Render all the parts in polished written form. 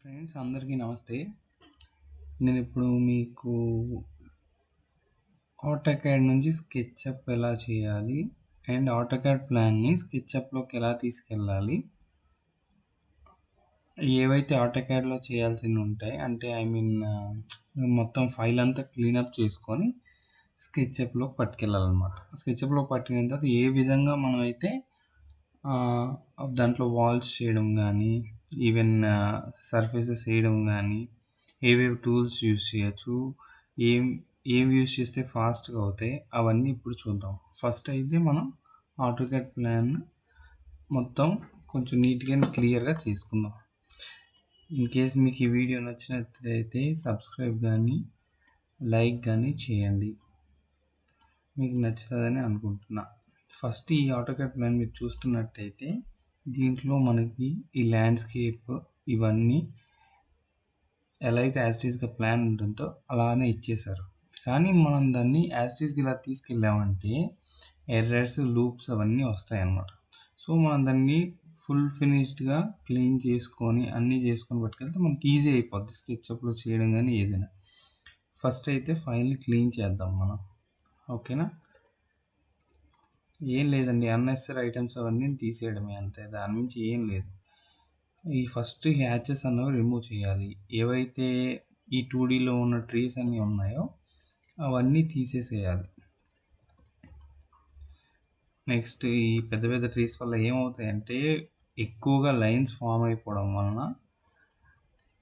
Friends అందరికీ నమస్తే. నేను ఇప్పుడు మీకు ఆటోకాడ్ నుంచి స్కెచ్‌అప్ ఎలా చేయాలి? అండ్ ఆటోకాడ్ ప్లాన్‌ని స్కెచ్‌అప్‌లోకి ఎలా తీసుకెళ్ళాలి? ఏవైతే ఆటోకాడ్‌లో చేయాల్సినవి ఉంటాయి అంటే మొత్తం ఫైల్ అంతా క్లీనప్ చేసుకొని స్కెచ్‌అప్‌లోకి పట్టుకెళ్ళాలనమాట. స్కెచ్‌అప్‌లోకి పట్టుకెళ్ళిన తర్వాత ఏ విధంగా మనమైతే ఆహ్, దాంట్లో వాల్స్ చేయడం గానీ, ఈవెన్ సర్ఫేసెస్ ఏయడం గానీ, ఏవేవి టూల్స్ యూజ్ చేయొచ్చు, ఏం ఏవి యూజ్ చేస్తే ఫాస్ట్‌గా అవుతాయి, అవన్నీ ఇప్పుడు చూద్దాం. ఫస్ట్ అయితే మనం ఆటోకాడ్ ప్లాన్ మొత్తం కొంచెం నీట్‌గా అండ్ క్లియర్‌గా చేసుకుందాం. ఇన్ కేస్ మీకు ఈ వీడియో నచ్చినట్లయితే సబ్స్క్రైబ్ గానీ, లైక్ గానీ చేయండి. మీకు నచ్చుతదని అనుకుంటున్నా. ఫస్ట్ ఈ ఆటోకాడ్ ప్లాన్ మీరు చూస్తున్నట్టయితే దీంట్లో మనకి ఈ ల్యాండ్‌స్కేప్ ఇవన్నీ ఎలా అయితే యాజ్ ఇట్ ఈస్‌గా ప్లాన్ ఉంటుందో అలానే ఇచ్చేశారు. కానీ మనం దాన్ని యాజ్ ఇట్ ఈస్‌గా ఇలా తీసుకెళ్ళామంటే ఎర్రర్స్, లూప్స్ అవన్నీ వస్తాయన్నమాట. సో, మనం దాన్ని ఫుల్ ఫినిష్డ్‌గా క్లీన్ చేసుకొని అన్నీ చేసుకొని పట్టుకెళ్తే మనకి ఈజీ అయిపోద్ది స్కెచ్‌అప్‌లో చేయడం గానీ ఏదైనా. ఫస్ట్ అయితే ఫైల్‌ని క్లీన్ చేద్దాం మనం. ఓకేనా? ఏం లేదండి. అన్నెసెసరీ ఐటెమ్స్ అవన్నీ తీసేయడమే అంతే. దాని మించి ఏం లేదు. ఈ ఫస్ట్ హ్యాచెస్ అన్నవి రిమూవ్ చేయాలి. ఏవైతే ఈ 2డీలో ఉన్న ట్రీస్ అన్నీ ఉన్నాయో అవన్నీ తీసేసేయాలి. నెక్స్ట్ ఈ పెద్ద పెద్ద ట్రీస్ వల్ల ఏమవుతాయంటే ఎక్కువగా లైన్స్ ఫామ్ అయిపోవడం వలన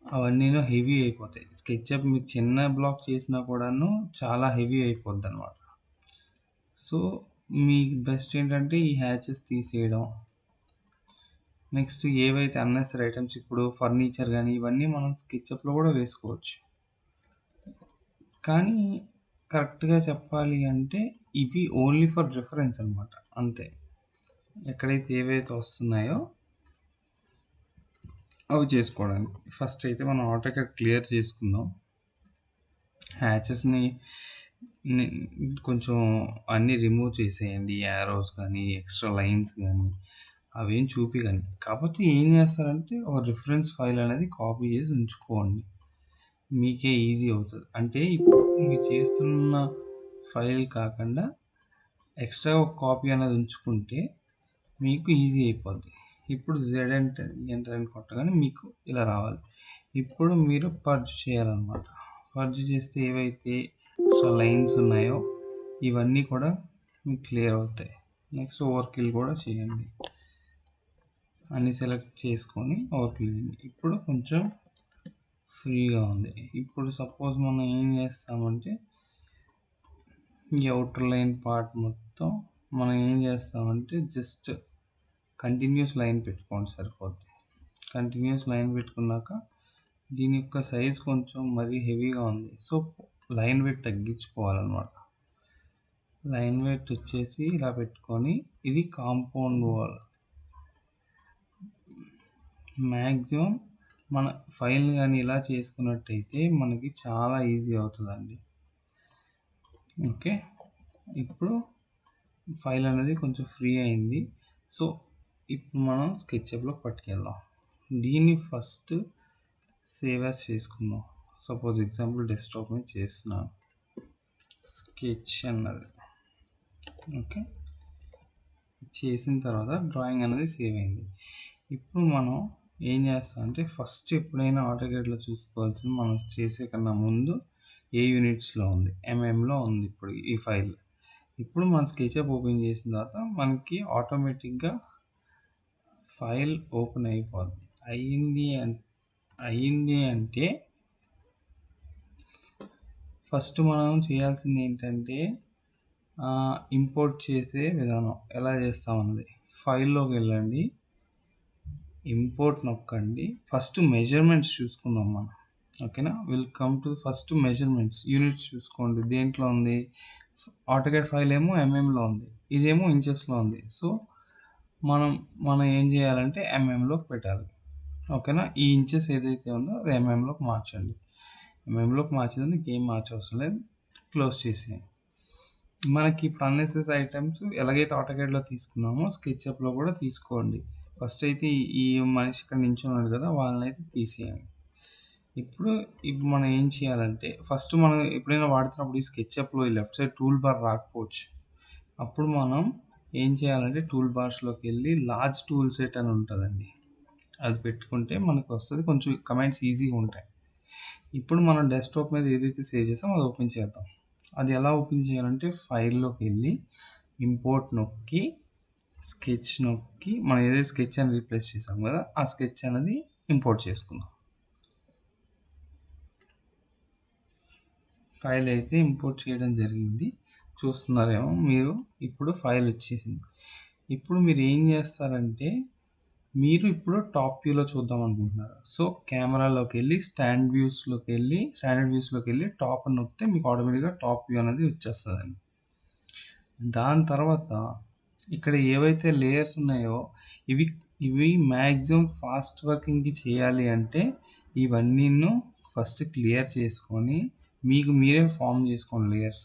అవన్నీను హెవీ అయిపోతాయి. స్కెచ్‌అప్ మీరు చిన్న బ్లాక్ చేసినా కూడాను చాలా హెవీ అయిపోద్దనమాట. సో, మీకు బెస్ట్ ఏంటంటే ఈ హ్యాచెస్ తీసేయడం. నెక్స్ట్ ఏవైతే అన్నెసరీ ఐటెమ్స్ ఇప్పుడు ఫర్నిచర్ గానీ ఇవన్నీ మనం స్కెచ్‌అప్‌లో కూడా వేసుకోవచ్చు. కానీ కరెక్ట్‌గా చెప్పాలి అంటే ఇవి ఓన్లీ ఫర్ రిఫరెన్స్ అనమాట. అంతే. ఎక్కడైతే ఏవైతే వస్తున్నాయో అవి చేసుకోవడానికి. ఫస్ట్ అయితే మనం ఆటోకాడ్ క్లియర్ చేసుకుందాం. హ్యాచెస్‌ని కొంచెం అన్నీ రిమూవ్ చేసేయండి. యారోస్ కానీ, ఎక్స్‌ట్రా లైన్స్ గానీ అవేం చూపియకండి. కాకపోతే ఏం చేస్తారంటే ఒక రిఫరెన్స్ ఫైల్ అనేది కాపీ చేసి ఉంచుకోండి. మీకే ఈజీ అవుతది. అంటే ఇప్పుడు మీరు చేస్తున్న ఫైల్ కాకుండా ఎక్స్ట్రా ఒక కాపీ అనేది ఉంచుకుంటే మీకు ఈజీ అయిపోద్ది. ఇప్పుడు ఎంటర్ అని కొట్టగానే మీకు ఇలా రావాలి. ఇప్పుడు మీరు పర్జ్ చేయాలన్నమాట. పర్జ్ చేస్తే ఏవైతే ఎక్స్ట్రా లైన్స్ ఉన్నాయో ఇవన్నీ కూడా మీకు క్లియర్ అవుతాయి. నెక్స్ట్ ఓవర్కిల్ కూడా చేయండి. అన్నీ సెలెక్ట్ చేసుకొని ఓవర్కిల్ చేయండి. ఇప్పుడు కొంచెం ఫ్రీగా ఉంది. ఇప్పుడు సపోజ్ మనం ఏం చేస్తామంటే ఈ ఔటర్ లైన్ పార్ట్ మొత్తం మనం ఏం చేస్తామంటే జస్ట్ కంటిన్యూస్ లైన్ పెట్టుకోండి సరిపోద్ది. కంటిన్యూస్ లైన్ పెట్టుకున్నాక దీని యొక్క సైజ్ కొంచెం మరీ హెవీగా ఉంది. సో, లైన్ వెయిట్ తగ్గించుకోవాలన్నమాట. లైన్ వెయిట్ వచ్చేసి ఇలా పెట్టుకొని ఇది కాంపౌండ్ వాల్. మ్యాక్సిమం మన ఫైల్ కానీ ఇలా చేసుకున్నట్టయితే మనకి చాలా ఈజీ అవుతుందండి. ఓకే. ఇప్పుడు ఫైల్ అనేది కొంచెం ఫ్రీ అయింది. సో, ఇప్పుడు మనం స్కెచ్‌అప్‌లోకి పట్టుకెళ్దాం. దీన్ని ఫస్ట్ సేవ్ యాస్ చేసుకుందాం. సపోజ్ ఎగ్జాంపుల్ డెస్క్‌టాప్ మీద చేస్తున్నాను. స్కెచ్ అన్నది. ఓకే. చేసిన తర్వాత డ్రాయింగ్ అనేది సేవ్ అయింది. ఇప్పుడు మనం ఏం చేస్తామంటే ఫస్ట్ ఎప్పుడైనా ఆటోకాడ్‌లో చూసుకోవాల్సింది మనం చేసే కన్నా ముందు ఏ యూనిట్స్‌లో ఉంది? ఎంఎంలో ఉంది ఇప్పుడు ఈ ఫైల్. ఇప్పుడు మనం స్కెచ్‌అప్ ఓపెన్ చేసిన తర్వాత మనకి ఆటోమేటిక్‌గా ఫైల్ ఓపెన్ అయిపోద్ది. అయింది అంటే ఫస్ట్ మనం చేయాల్సింది ఏంటంటే ఇంపోర్ట్ చేసే విధానం ఎలా చేస్తామన్నది. ఫైల్‌లోకి వెళ్ళండి. ఇంపోర్ట్ నొక్కండి. ఫస్ట్ మెజర్మెంట్స్ చూసుకుందాం మనం. ఓకేనా? Will come to first measurements. Units చూసుకోండి. దేంట్లో ఉంది? ఆటోకాడ్ ఫైల్ ఏమో ఎంఎంలో ఉంది. ఇదేమో ఇంచెస్‌లో ఉంది. సో, మనం ఏం చేయాలంటే ఎంఎంలోకి పెట్టాలి. ఓకేనా? ఈ ఇంచెస్ ఏదైతే ఉందో అది ఎంఎంలోకి మార్చండి. ఎంఎంలోకి మార్చేది ఇంకేం మార్చవసరం లేదు. క్లోజ్ చేసేయండి. మనకి ఇప్పుడు అన్నెసెసరీ ఐటెమ్స్ ఎలాగైతే ఆటోకాడ్‌లో తీసుకున్నామో స్కెచ్‌అప్‌లో కూడా తీసుకోండి. ఫస్ట్ అయితే ఈ మనిషి ఇక్కడ నించున్నాడు కదా! వాళ్ళనైతే తీసేయండి. ఇప్పుడు మనం ఏం చేయాలంటే ఫస్ట్ మనం ఎప్పుడైనా వాడుతున్నప్పుడు ఈ స్కెచ్‌అప్‌లో ఈ లెఫ్ట్ సైడ్ టూల్ బార్ రాకపోవచ్చు. అప్పుడు మనం ఏం చేయాలంటే టూల్ బార్స్‌లోకెళ్ళి లార్జ్ టూల్ సెట్ అని ఉంటదండి. అది పెట్టుకుంటే మనకొస్తది. కొంచెం కమాండ్స్ ఈజీగా ఉంటాయి. ఇప్పుడు మనం డెస్క్‌టాప్ మీద ఏదైతే సేవ్ చేసామో అది ఓపెన్ చేద్దాం. అది ఎలా ఓపెన్ చేయాలంటే ఫైల్‌లోకెళ్ళి ఇంపోర్ట్ నొక్కి, స్కెచ్ నొక్కి మనం ఏదైతే స్కెచ్ అని రీప్లేస్ చేసాం కదా! ఆ స్కెచ్ అనేది ఇంపోర్ట్ చేసుకుందాం. ఫైల్ అయితే ఇంపోర్ట్ చేయడం జరిగింది. చూస్తున్నారేమో మీరు. ఇప్పుడు ఫైల్ వచ్చేసింది. ఇప్పుడు మీరు ఏం చేస్తారంటే మీరు ఇప్పుడు టాప్ వ్యూలో చూద్దాం అనుకుంటున్నారు. సో, కెమెరాలోకెళ్ళి స్టాండర్డ్ వ్యూస్‌లోకెళ్ళి టాప్ అని నొక్కితే మీకు ఆటోమేటిక్‌గా టాప్ వ్యూ అనేది వచ్చేస్తదండి. దాని తర్వాత ఇక్కడ ఏవైతే లేయర్స్ ఉన్నాయో ఇవి ఇవి మాక్సిమం ఫాస్ట్ వర్కింగ్‌కి చేయాలి అంటే ఇవన్నీను ఫస్ట్ క్లియర్ చేసుకొని మీకు మీరే ఫార్మ్ చేసుకోండి లేయర్స్.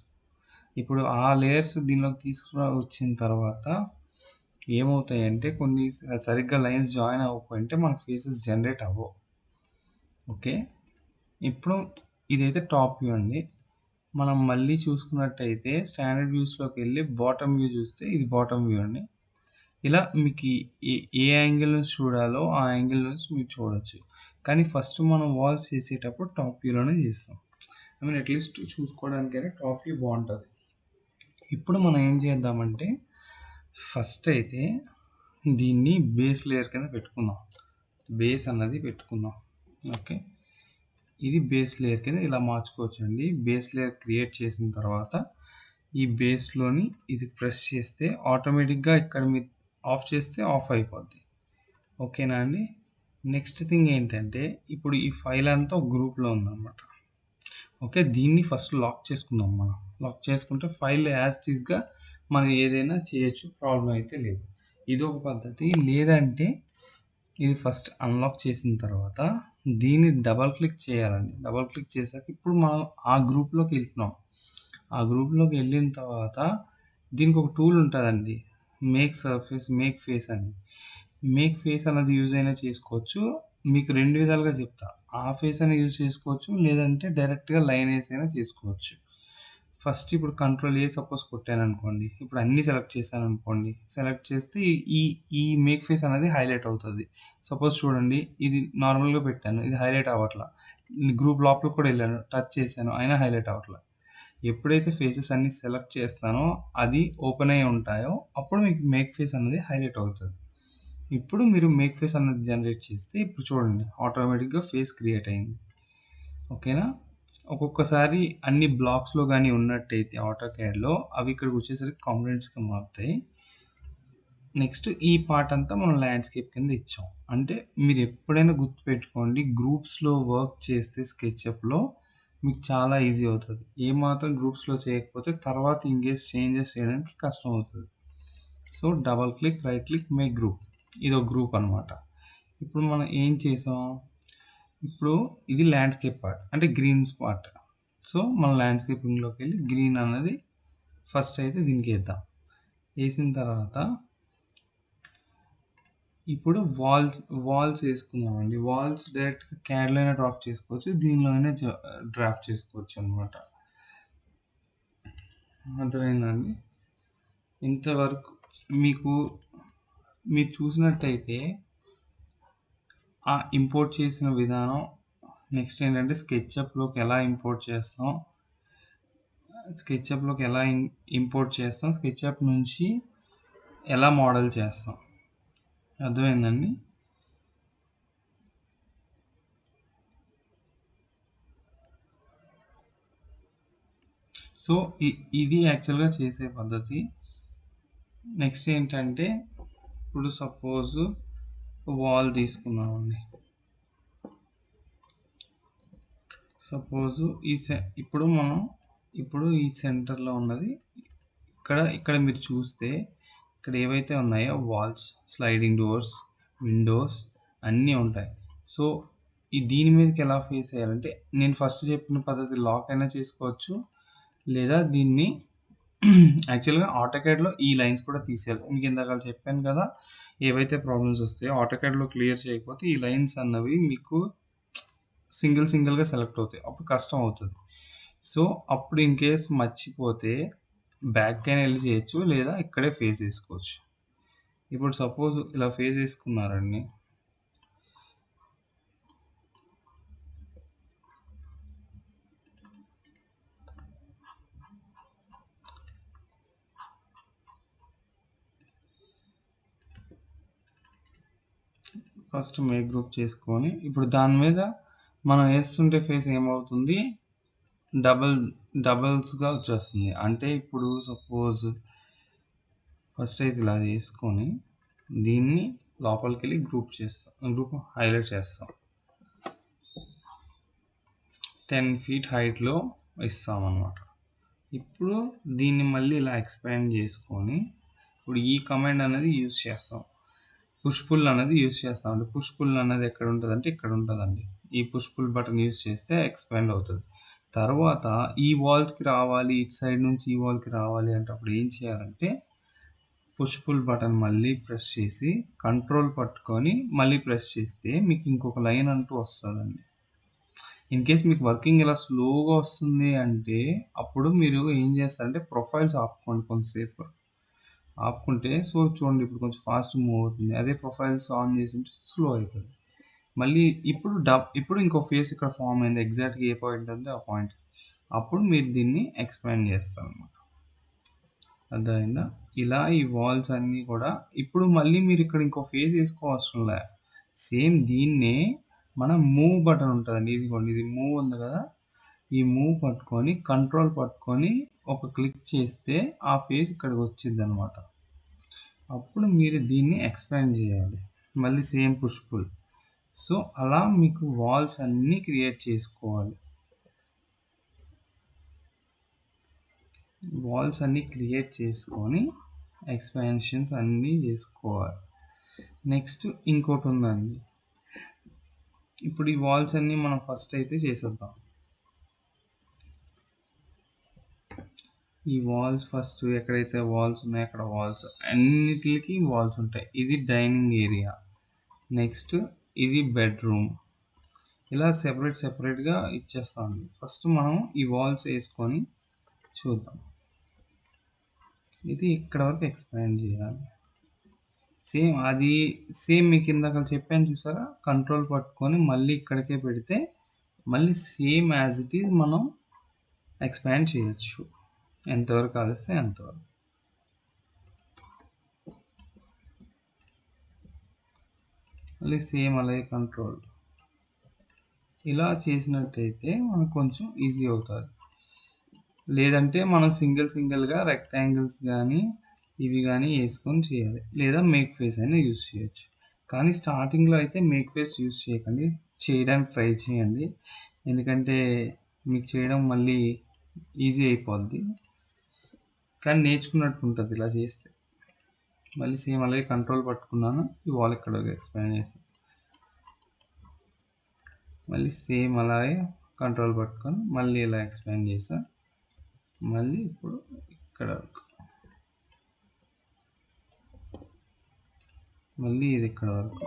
ఇప్పుడు ఆ లేయర్స్ దీనిలోకి వచ్చిన తర్వాత ఏమవుతాయంటే కొన్ని సరిగ్గా లైన్స్ జాయిన్ అవ్వకపోయింటే మన ఫేసెస్ జనరేట్ అవ్వవు. ఓకే. ఇప్పుడు ఇదైతే టాప్ వ్యూ అండి. మనం మళ్ళీ చూసుకున్నట్టయితే స్టాండర్డ్ వ్యూస్‌లోకెళ్ళి బాటమ్ వ్యూ చూస్తే ఇది బాటమ్ వ్యూ అండి. ఇలా మీకు ఏ ఏ యాంగిల్ నుంచి చూడాలో ఆ యాంగిల్ నుంచి మీరు చూడొచ్చు. కానీ ఫస్ట్ మనం వాల్స్ చేసేటప్పుడు టాప్ వ్యూలోనే చేస్తాం. ఐ మీన్ అట్‌లీస్ట్ చూసుకోవడానికైనా టాప్ వ్యూ బావుంటది. ఇప్పుడు మనం ఏం చేద్దామంటే ఫస్ట్ అయితే దీన్ని బేస్ లేయర్ కింద పెట్టుకుందాం. బేస్ అన్నది పెట్టుకుందాం. ఓకే. ఇది బేస్ లేయర్ కింద ఇలా మార్చుకోవచ్చండి. బేస్ లేయర్ క్రియేట్ చేసిన తర్వాత ఈ బేస్‌లోని ఇది ప్రెస్ చేస్తే ఆటోమేటిక్‌గా ఇక్కడ మీరు ఆఫ్ చేస్తే ఆఫ్ అయిపోద్ది. ఓకేనా అండి? నెక్స్ట్ థింగ్ ఏంటంటే ఇప్పుడు ఈ ఫైల్ అంతా ఒక గ్రూప్‌లో ఉందన్నమాట. ఓకే. దీన్ని ఫస్ట్ లాక్ చేసుకుందాం మనం. లాక్ చేసుకుంటే ఫైల్ యాజ్ ఇట్ ఈస్‌గా మనం ఏదైనా చేయొచ్చు. ప్రాబ్లమ్ అయితే లేదు. ఇదొక పద్ధతి. లేదంటే ఇది ఫస్ట్ అన్‌లాక్ చేసిన తర్వాత దీన్ని డబుల్ క్లిక్ చేయాలండి. డబుల్ క్లిక్ చేశాక ఇప్పుడు మనం ఆ గ్రూప్‌లోకి వెళ్తున్నాం. ఆ గ్రూప్‌లోకి వెళ్ళిన తర్వాత దీనికి ఒక టూల్ ఉంటదండి. మేక్ ఫేస్ అని. మేక్ ఫేస్ అన్నది యూజ్ అయినా చేసుకోవచ్చు. మీకు 2 విధాలుగా చెప్తా. ఆ ఫేస్ అయినా యూజ్ చేసుకోవచ్చు. లేదంటే డైరెక్ట్‌గా లైన్ ఏసైనా చేసుకోవచ్చు. ఫస్ట్ ఇప్పుడు కంట్రోల్ ఏ సపోజ్ కొట్టాననుకోండి. ఇప్పుడు అన్నీ సెలెక్ట్ చేశాననుకోండి. సెలెక్ట్ చేస్తే ఈ ఈ మేక్ ఫేస్ అనేది హైలైట్ అవుతది. సపోజ్ చూడండి ఇది నార్మల్‌గా పెట్టాను. ఇది హైలైట్ అవ్వట్ల. గ్రూప్ లోపలికి కూడా ఎళ్ళాను. టచ్ చేశాను. అయినా హైలైట్ అవ్వట్ల. ఎప్పుడైతే ఫేసెస్ అన్నీ సెలెక్ట్ చేస్తానో అది ఓపెన్ అయ్యి ఉంటాయో అప్పుడు మీకు మేక్ ఫేస్ అనేది హైలైట్ అవుతది. ఇప్పుడు మీరు మేక్ ఫేస్ అన్నది జనరేట్ చేస్తే ఇప్పుడు చూడండి ఆటోమేటిక్‌గా ఫేస్ క్రియేట్ అయింది. ఓకేనా? ఒక్కొక్కసారి అన్ని బ్లాక్స్‌లో గాని ఉన్నట్టయితే ఆటోకాడ్‌లో అవి ఇక్కడికొచ్చేసరికి కాంపోనెంట్స్‌గా మారుతాయి. నెక్స్ట్ ఈ పార్ట్ అంతా మనం ల్యాండ్‌స్కేప్ కింద ఇచ్చాం. అంటే మీరు ఎప్పుడైనా గుర్తుపెట్టుకోండి గ్రూప్స్‌లో వర్క్ చేస్తే స్కెచ్‌అప్‌లో మీకు చాలా ఈజీ అవుతది. ఏమాత్రం గ్రూప్స్‌లో చేయకపోతే తర్వాత ఇన్‌కేస్ చేంజెస్ చేయడానికి కష్టమవుతది. So, double click, right click, make group. ఇదొక గ్రూప్ అనమాట. ఇప్పుడు మనం ఏం చేసాం? ఇప్పుడు ఇది ల్యాండ్‌స్కేప్ పార్ట్. అంటే గ్రీన్స్ పార్ట్. సో, మనం ల్యాండ్‌స్కేపింగ్‌లోకెళ్ళి గ్రీన్ అన్నది ఫస్ట్ అయితే దీనికేద్దాం. ఏసిన తర్వాత ఇప్పుడు వాల్స్ ఏసుకుందామండి. వాల్స్ డైరెక్ట్‌గా క్యాడ్‌లో అయినా డ్రాఫ్ట్ చేసుకోవచ్చు. దీనిలో అయినా డ్రాఫ్ట్ చేసుకోవచ్చనమాట. అర్థమైందా అండి? ఇంతవరకు మీకు మీరు చూసినట్టయితే ఇంపోర్ట్ చేసిన విధానం నెక్స్ట్ ఏంటంటే స్కెచ్‌అప్‌లోకి ఎలా ఇంపోర్ట్ చేస్తాం, స్కెచ్‌అప్ నుంచి ఎలా మోడల్ చేస్తాం. అర్థమైందండి? సో, ఇది యాక్చువల్‌గా చేసే పద్ధతి. నెక్స్ట్ ఏంటంటే ఇప్పుడు సపోజ్ వాల్ తీసుకున్నామండి. సపోజ్ ఇప్పుడు ఈ సెంటర్‌లో ఉన్నది ఇక్కడ మీరు చూస్తే ఇక్కడ ఏవైతే ఉన్నాయో వాల్స్, స్లైడింగ్ డోర్స్, విండోస్ అన్నీ ఉంటాయి. సో, దీని మీదకి ఎలా ఫేస్ చేయాలంటే నేను ఫస్ట్ చెప్పిన పద్ధతి లాక్ అయినా చేసుకోవచ్చు. లేదా దీన్ని యాక్చువల్‌గా ఆటోకాడ్‌లో ఈ లైన్స్ కూడా తీసేయాలి. మీకు ఇందాకల చెప్పాను కదా! ఏవైతే ప్రాబ్లమ్స్ వస్తాయో ఆటోకాడ్‌లో క్లియర్ చేయకపోతే ఈ లైన్స్ అన్నవి మీకు సింగిల్‌గా సెలెక్ట్ అవుతాయి. అప్పుడు కష్టం అవుతది. సో, అప్పుడు ఇన్ కేస్ మర్చిపోతే బ్యాక్‌కైనా ఎళ్లి చేయొచ్చు. లేదా ఇక్కడే ఫేస్ చేసుకోవచ్చు. ఇప్పుడు సపోజ్ ఇలా ఫేస్ చేసుకున్నారండి. ఫస్ట్ మేక్ గ్రూప్ చేసుకొని, ఇప్పుడు దాని మీద మనం ఏస్తుంటే ఫేస్ ఏమవుతుంది? డబుల్ డబుల్స్‌గా వచ్చేస్తుంది. అంటే ఇప్పుడు సపోజ్ ఫస్ట్ అయితే ఇలా చేసుకొని, దీన్ని లోపలికెళ్ళి గ్రూప్ హైలైట్ చేస్తాం. 10 ఫీట్ హైట్‌లో ఇస్తామన్నమాట. ఇప్పుడు దీన్ని మళ్ళీ ఇలా ఎక్స్పాండ్ చేసుకొని, ఇప్పుడు ఈ కమాండ్ అనేది యూజ్ చేస్తాం. పుష్ పుల్ అనేది యూజ్ చేస్తాం. అంటే పుష్ పుల్ అనేది ఎక్కడ ఉంటదంటే ఇక్కడ ఉంటదండి. ఈ పుష్ పుల్ బటన్ యూజ్ చేస్తే ఎక్స్పాండ్ అవుతది. తర్వాత ఈ వాల్‌కి రావాలి, ఇటు సైడ్ నుంచి ఈ వాల్‌కి రావాలి అంటే అప్పుడు ఏం చేయాలంటే పుష్ పుల్ బటన్ మళ్ళీ ప్రెస్ చేసి కంట్రోల్ పట్టుకొని మళ్ళీ ప్రెస్ చేస్తే మీకు ఇంకొక లైన్ అంటూ వస్తదండి. ఇన్ కేస్ మీకు వర్కింగ్ ఇలా స్లోగా వస్తుంది అంటే అప్పుడు మీరు ఏం చేస్తారంటే ప్రొఫైల్స్ ఆపుకోండి కొంతసేపు. ఆపుకుంటే సో చూడండి ఇప్పుడు కొంచెం ఫాస్ట్ మూవ్ అవుతుంది. అదే ప్రొఫైల్స్ ఆన్ చేసుంటే స్లో అయితది. మళ్ళీ ఇప్పుడు ఇంకో ఫేస్ ఇక్కడ ఫార్మ్ అయింది. ఎగ్జాక్ట్‌గా ఏ పాయింట్ ఉందో ఆ పాయింట్. అప్పుడు మీరు దీన్ని ఎక్స్పాండ్ చేస్తారనమాట. అర్థమైందా? ఇలా ఈ వాల్స్ అన్నీ కూడా ఇప్పుడు మళ్ళీ మీరు ఇక్కడ ఇంకో ఫేస్ ఏసుకోవసరం లే. సేమ్ దీన్నే మనం మూవ్ బటన్ ఉంటదండి. ఇదిగోండి ఇది మూవ్ ఉంది కదా! ఈ మూవ్ పట్టుకొని కంట్రోల్ పట్టుకొని ఒక క్లిక్ చేస్తే ఆ ఫేస్ ఇక్కడికి వచ్చిద్దనమాట. అప్పుడు మీరు దీన్ని ఎక్స్పాండ్ చేయాలి. మళ్ళీ సేమ్ పుష్ పుల్. సో, అలా మీకు వాల్స్ అన్నీ క్రియేట్ చేసుకోవాలి. వాల్స్ అన్నీ క్రియేట్ చేసుకొని ఎక్స్పాన్షన్స్ అన్నీ చేసుకోవాలి. నెక్స్ట్ ఇంకోటి ఉందండి. ఇప్పుడు ఈ వాల్స్ అన్నీ మనం ఫస్ట్ అయితే చేసేద్దాం. ఈ వాల్స్ ఫస్ట్ ఎక్కడైతే వాల్స్ ఉన్నాయో అక్కడ వాల్స్ అన్నిటికి వాల్స్ ఉంటాయి. ఇది డైనింగ్ ఏరియా. నెక్స్ట్ ఇది బెడ్రూమ్. ఇలా సెపరేట్‌గా ఇచ్చేస్తామండి. ఫస్ట్ మనం ఈ వాల్స్ ఏసుకొని చూద్దాం. ఇది ఇక్కడ వరకు ఎక్స్పాండ్ చేయాలి. సేమ్ మీకు ఇందాక చెప్పాను చూసారా? కంట్రోల్ పట్టుకొని మళ్ళీ ఇక్కడికే పెడితే మళ్ళీ సేమ్ యాజ్ ఇట్ ఈజ్ మనం ఎక్స్పాండ్ చేయొచ్చు. ఎంతవరకు కావలిస్తే అంతవరకు. మళ్ళీ సేమ్ అలాగే కంట్రోల్. ఇలా చేసినట్టయితే మనకు కొంచెం ఈజీ అవుతుంది. లేదంటే మనం సింగిల్‌గా రెక్టాంగిల్స్ గానీ, ఇవి గానీ ఏసుకొని చేయాలి. లేదా మేక్ ఫేస్ అయినా యూజ్ చేయొచ్చు. కానీ స్టార్టింగ్‌లో అయితే మేక్ ఫేస్ యూజ్ చేయకండి. చేయడానికి ట్రై చేయండి. ఎందుకంటే మీకు చేయడం మళ్ళీ ఈజీ అయిపోద్ది. కానీ నేర్చుకున్నట్టు ఉంటది ఇలా చేస్తే. మళ్ళీ సేమ్ అలాగే కంట్రోల్ పట్టుకున్నాను. ఈ వాల్ ఇక్కడ ఎక్స్పాండ్ చేశాను. మళ్ళీ సేమ్ అలాగే కంట్రోల్ పట్టుకొని మళ్ళీ ఇలా ఎక్స్పాండ్ చేశా. మళ్ళీ ఇప్పుడు ఇక్కడ వరకు. మళ్ళీ ఇది ఇక్కడ వరకు.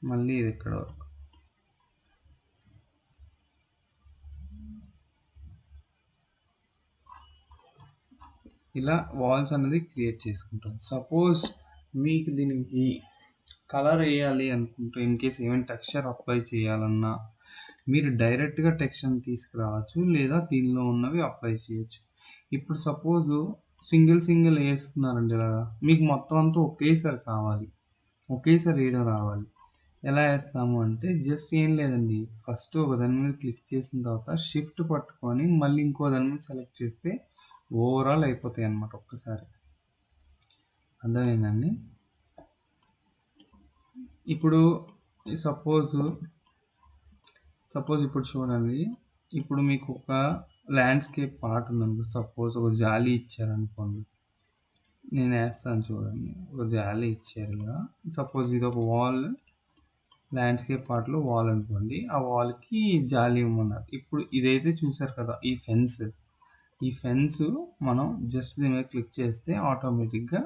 మళ్ళీ ఇది ఇక్కడ వరకు. ఇలా వాల్స్ అనేది క్రియేట్ చేసుకుంటాం. సపోజ్ మీకు దీనికి కలర్ వేయాలి అనుకుంటే ఇన్ కేస్ ఏమైనా టెక్స్చర్ అప్లై చేయాలన్నా మీరు డైరెక్ట్‌గా టెక్స్చర్‌ని తీసుకురావచ్చు. లేదా దీనిలో ఉన్నవి అప్లై చేయొచ్చు. ఇప్పుడు సపోజ్ సింగిల్ ఏస్తున్నారండి ఇలాగా. మీకు మొత్తం అంతా ఒకేసారి కావాలి. ఒకేసారి వేయడం రావాలి. ఎలా ఏస్తాము అంటే జస్ట్ ఏం లేదండి. ఫస్ట్ ఒక దాని మీద క్లిక్ చేసిన తర్వాత షిఫ్ట్ పట్టుకొని మళ్ళీ ఇంకో దాని మీద సెలెక్ట్ చేస్తే ఓవరాల్ అయిపోతాయన్నమాట ఒక్కసారి. అర్థమైందండి? ఇప్పుడు సపోజ్ ఇప్పుడు చూడండి. ఇప్పుడు మీకు ఒక ల్యాండ్‌స్కేప్ పార్ట్ ఉందనుకో. సపోజ్ ఒక జాలీ ఇచ్చారనుకోండి. నేను ఏస్తాను చూడండి. ఒక జాలీ ఇచ్చారు ఇలా. సపోజ్ ఇదొక వాల్. ల్యాండ్‌స్కేప్ పార్ట్‌లో వాల్ అనుకోండి. ఆ వాల్‌కి జాలీ ఇవ్వమన్నారు. ఇప్పుడు ఇదైతే చూసారు కదా! ఈ ఫెన్స్ మనం జస్ట్ దీని మీద క్లిక్ చేస్తే ఆటోమేటిక్‌గా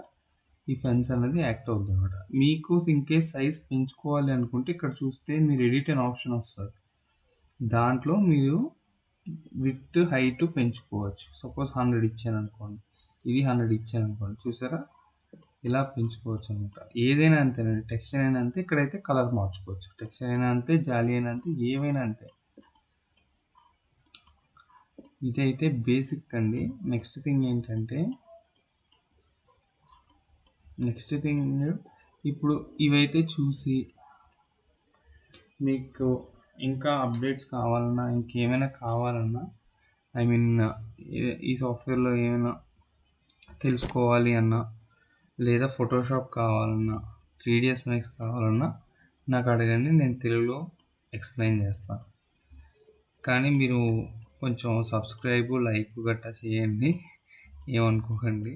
ఈ ఫెన్స్ అనేది యాక్ట్ అవుద్దనమాట. మీకు ఇన్ కేస్ సైజ్ పెంచుకోవాలి అనుకుంటే ఇక్కడ చూస్తే మీరు ఎడిట్ అనే ఆప్షన్ వస్తది. దాంట్లో మీరు విడ్త్, హైట్ పెంచుకోవచ్చు. సపోజ్ 100 ఇచ్చాననుకోండి. ఇది 100 ఇచ్చాననుకోండి. చూసారా? ఇలా పెంచుకోవచ్చనమాట. ఏదైనా అంతేనండి. టెక్స్చర్ అయినా అంతే. ఇక్కడైతే కలర్ మార్చుకోవచ్చు. టెక్స్చర్ అయినా అంతే, జాలీ అయినా అంతే, ఏవైనా అంతే. ఇదైతే బేసిక్ అండి. నెక్స్ట్ థింగ్ ఇప్పుడు ఇవైతే చూసి మీకు ఇంకా అప్డేట్స్ కావాలన్నా, ఇంకేమైనా కావాలన్నా ఐ మీన్ ఈ సాఫ్ట్‌వేర్‌లో ఏమైనా తెలుసుకోవాలి అన్నా, లేదా ఫోటోషాప్ కావాలన్నా, 3ds మ్యాక్స్ కావాలన్నా నాకు అడగండి. నేను తెలుగులో ఎక్స్‌ప్లెయిన్ చేస్తాను. కానీ మీరు కొంచెం సబ్స్క్రైబ్, లైక్ గట్టా చేయండి. ఏమనుకోకండి.